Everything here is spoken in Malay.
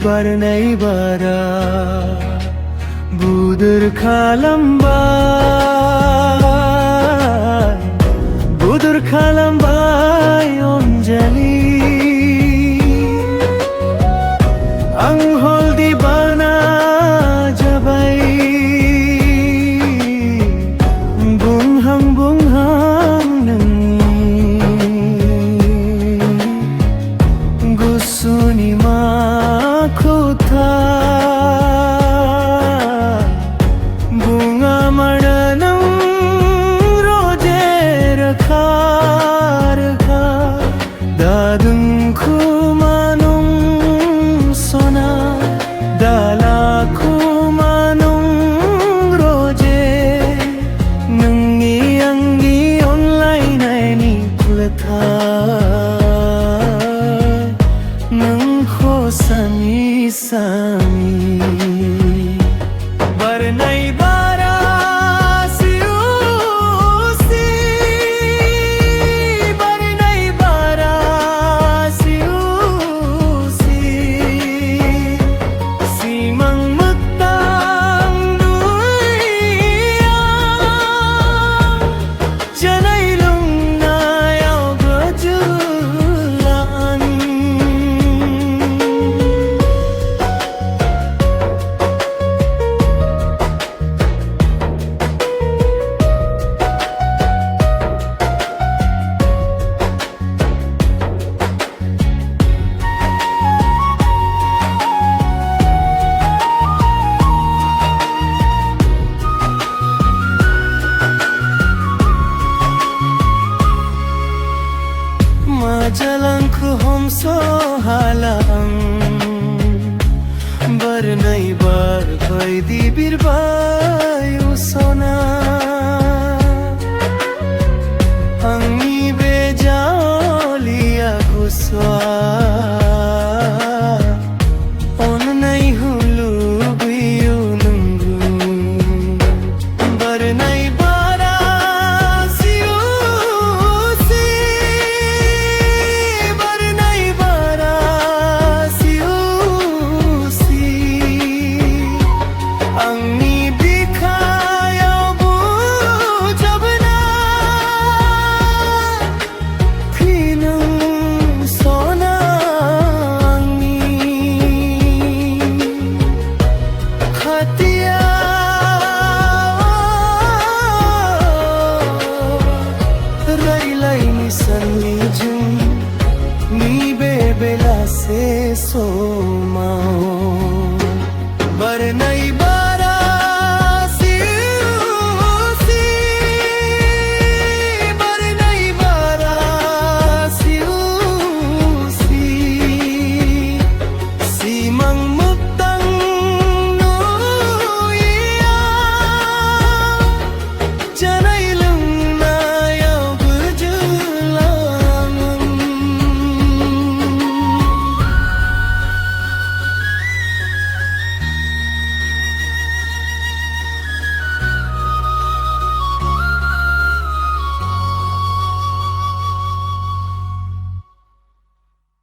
barnai bara budur khalambai onjali ang holdi bana jabai bunghang nangi gusuni ma khotha bunga madanam roje rakha dadung kumanung sona dala kumanung roje nungi angi online ni kulatha nung khosani sami barnai bara majalangku homso halang barnai bar koi di birbayu sona angi bejalia guswa on nai hulu biu nungu barnai ni bebela se so mau